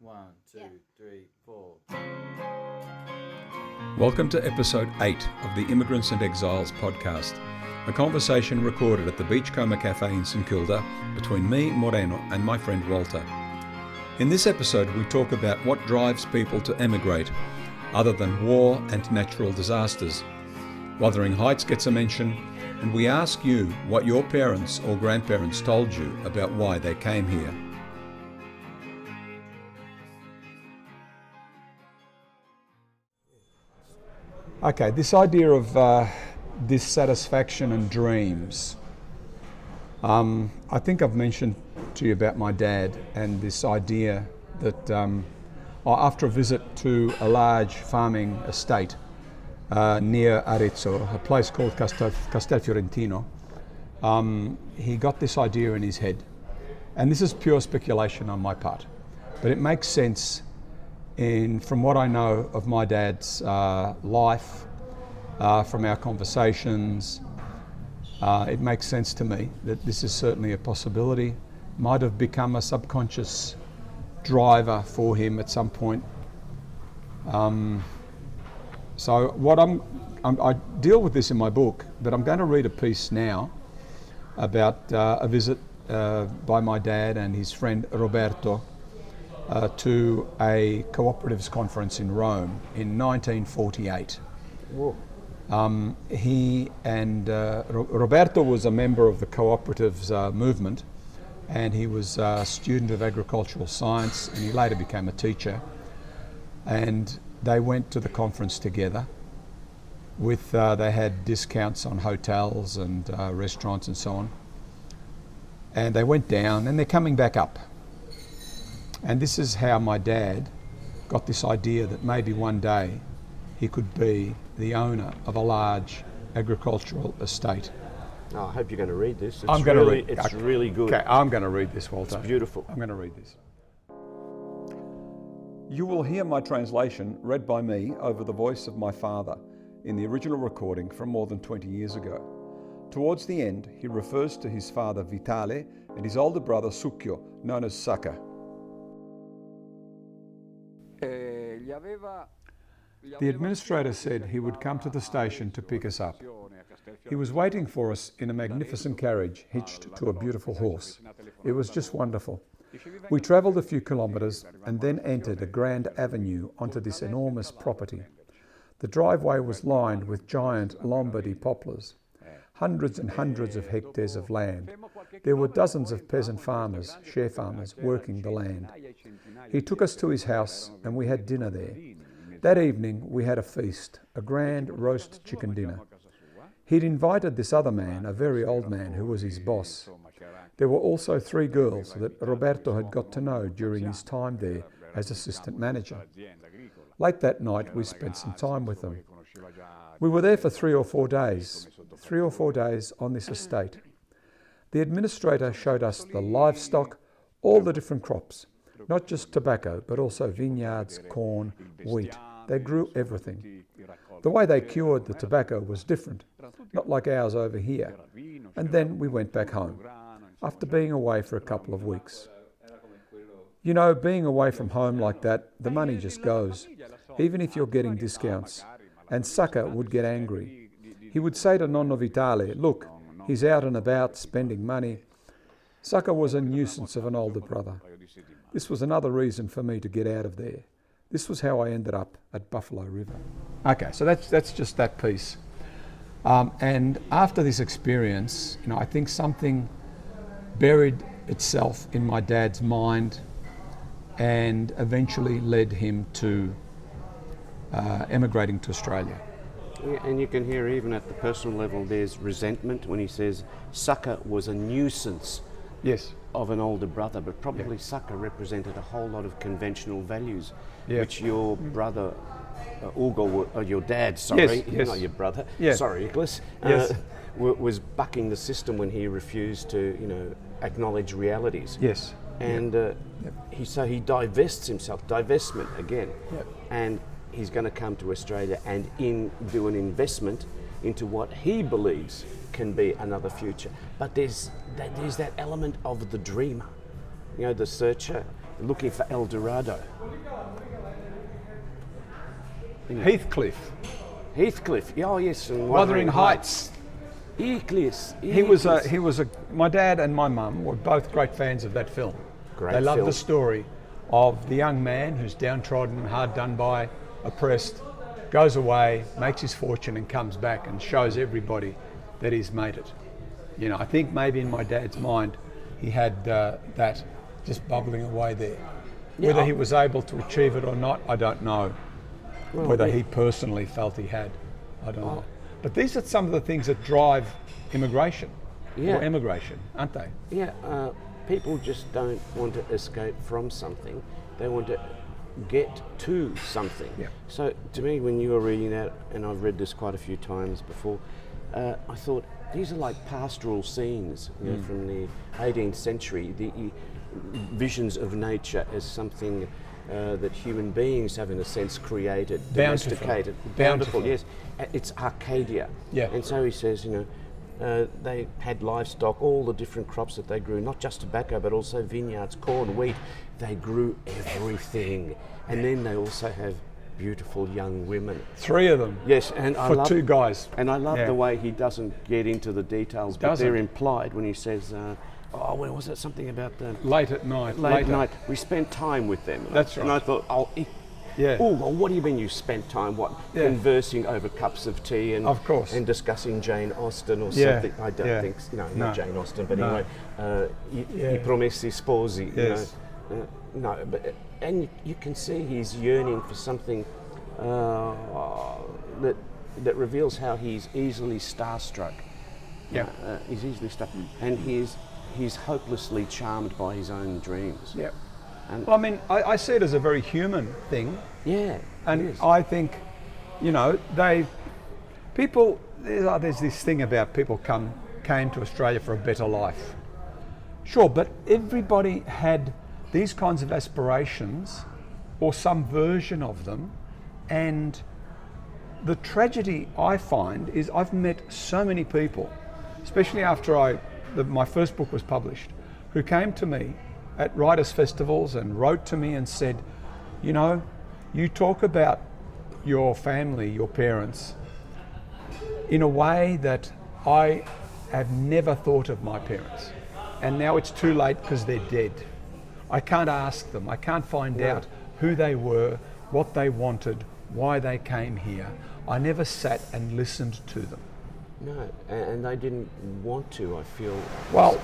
1, 2, 3, 4. Welcome to episode 8 of the Immigrants and Exiles podcast, a conversation recorded at the Beachcomber Cafe in St Kilda between me, Moreno, and my friend Walter. In this episode, we talk about what drives people to emigrate, other than war and natural disasters. Wuthering Heights gets a mention, and we ask you what your parents or grandparents told you about why they came here. Okay, this idea of dissatisfaction and dreams. I think I've mentioned to you about my dad and this idea that after a visit to a large farming estate near Arezzo, a place called Castelfiorentino, he got this idea in his head. And this is pure speculation on my part, but it makes sense from what I know of my dad's life, from our conversations. It makes sense to me that this is certainly a possibility. Might have become a subconscious driver for him at some point. So what I deal with this in my book, but I'm going to read a piece now about a visit by my dad and his friend Roberto to a cooperatives conference in Rome in 1948. Whoa. He and Roberto was a member of the cooperatives movement, and he was a student of agricultural science, and he later became a teacher. And they went to the conference together. They had discounts on hotels and restaurants and so on. And they went down, and they're coming back up. And this is how my dad got this idea that maybe one day he could be the owner of a large agricultural estate. Oh, I hope you're going to read this. I'm going to read it. It's really good. Okay, I'm going to read this, Walter. It's beautiful. I'm going to read this. You will hear my translation read by me over the voice of my father in the original recording from more than 20 years ago. Towards the end, he refers to his father Vitale and his older brother Succhio, known as Sacca. The administrator said he would come to the station to pick us up. He was waiting for us in a magnificent carriage hitched to a beautiful horse. It was just wonderful. We travelled a few kilometres and then entered a grand avenue onto this enormous property. The driveway was lined with giant Lombardy poplars, hundreds and hundreds of hectares of land. There were dozens of peasant farmers, share farmers, working the land. He took us to his house and we had dinner there. That evening we had a feast, a grand roast chicken dinner. He'd invited this other man, a very old man who was his boss. There were also 3 girls that Roberto had got to know during his time there as assistant manager. Late that night we spent some time with them. We were there for 3 or 4 days on this estate. The administrator showed us the livestock, all the different crops, not just tobacco, but also vineyards, corn, wheat. They grew everything. The way they cured the tobacco was different, not like ours over here. And then we went back home, after being away for a couple of weeks. You know, being away from home like that, the money just goes, even if you're getting discounts. And Sacca would get angry. He would say to Nonno Vitale, look, he's out and about spending money. Sacca was a nuisance of an older brother. This was another reason for me to get out of there. This was how I ended up at Buffalo River. Okay, so that's just that piece. And after this experience, I think something buried itself in my dad's mind and eventually led him to emigrating to Australia. And you can hear even at the personal level there's resentment when he says Sacca was a nuisance. Yes. Of an older brother, but probably Sacca represented a whole lot of conventional values, which your brother, Ugo, your dad, sorry, yes. Not your brother, yes. Sorry, Nicholas, was bucking the system when he refused to, acknowledge realities. Yes. And he divests himself, divestment again, and he's going to come to Australia and do an investment into what he believes can be another future. But there's that element of the dreamer, the searcher, looking for El Dorado. Heathcliff. Heathcliff, oh yes, and Wuthering Heights. Heathcliff. He was a. My dad and my mum were both great fans of that film. Great They loved film. the story of the young man who's downtrodden, hard done by, oppressed, goes away, makes his fortune, and comes back and shows everybody that he's made it. You know, I think maybe in my dad's mind, he had that just bubbling away there. Whether he was able to achieve it or not, I don't know. Well, Whether he personally felt he had, I don't know. But these are some of the things that drive immigration or emigration, aren't they? Yeah, people just don't want to escape from something. They want to get to something. Yeah. So to me, when you were reading that, and I've read this quite a few times before, I thought these are like pastoral scenes, you know, from the 18th century. The visions of nature as something that human beings have, in a sense, created, domesticated, bountiful. Yes, it's Arcadia. Yeah. And so he says, you know, they had livestock, all the different crops that they grew, not just tobacco, but also vineyards, corn, wheat. They grew everything, and then they also have beautiful young women. 3 of them. Yes, and I for love 2 guys. And I love the way he doesn't get into the details, but they're implied when he says, when was it? Something about the Late at night. late night. We spent time with them. That's right. And I thought, well, what do you mean you spent time? What, conversing over cups of tea and of course, and discussing Jane Austen or something? I don't think, not Jane Austen, but anyway, I Promessi Sposi. Yes. And you can see he's yearning for something that reveals how he's easily starstruck. Yeah, he's easily struck, and he's hopelessly charmed by his own dreams. Yeah. And well, I mean, I see it as a very human thing. Yeah. And I think, you know, there's this thing about people came to Australia for a better life. Sure, but everybody had these kinds of aspirations or some version of them, and the tragedy I find is I've met so many people, especially after my first book was published, who came to me at writers' festivals and wrote to me and said, you know, you talk about your family, your parents, in a way that I have never thought of my parents. And now it's too late because they're dead. I can't ask them. I can't find out who they were, what they wanted, why they came here. I never sat and listened to them. No, and they didn't want to, I feel,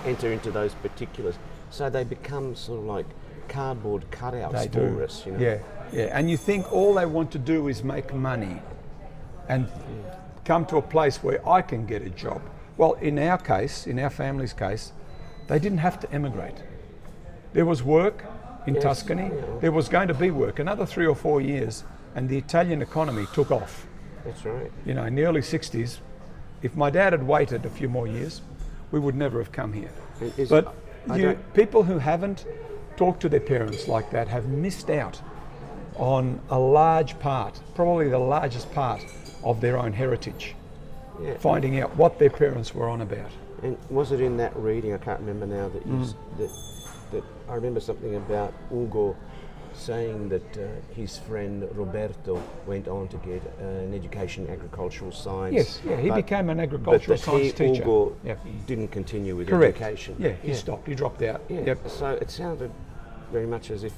enter into those particulars. So they become sort of like cardboard cutouts for us, you know. Yeah. And you think all they want to do is make money and come to a place where I can get a job. Well, in our case, in our family's case, they didn't have to emigrate. There was work in Tuscany. Yeah. There was going to be work, another 3 or 4 years, and the Italian economy took off. That's right. You know, in the early 60s, if my dad had waited a few more years, we would never have come here. But people who haven't talked to their parents like that have missed out on a large part, probably the largest part of their own heritage, finding out what their parents were on about. And was it in that reading, I can't remember now, that I remember something about Ugo saying that his friend Roberto went on to get an education in agricultural science. Yes, he became an agricultural science teacher. Ugo didn't continue with education. Yeah, he stopped, he dropped out. Yeah. Yep. So it sounded very much as if,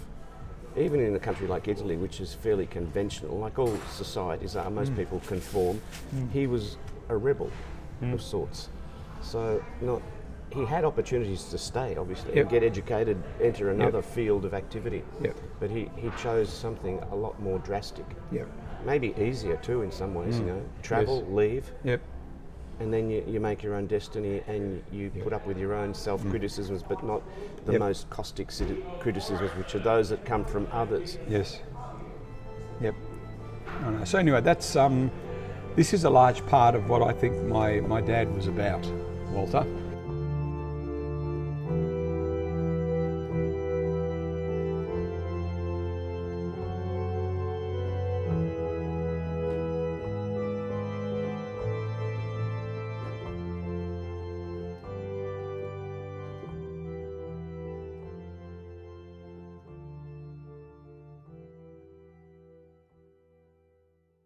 even in a country like Italy, which is fairly conventional, like all societies are, most people conform, he was a rebel of sorts. So he had opportunities to stay, obviously, and get educated, enter another field of activity. But he chose something a lot more drastic. Maybe easier too in some ways, you know. Travel, leave, and then you make your own destiny, and you put up with your own self-criticisms, but not the most caustic criticisms, which are those that come from others. Yes. Yep. So anyway, that's this is a large part of what I think my dad was about, Walter.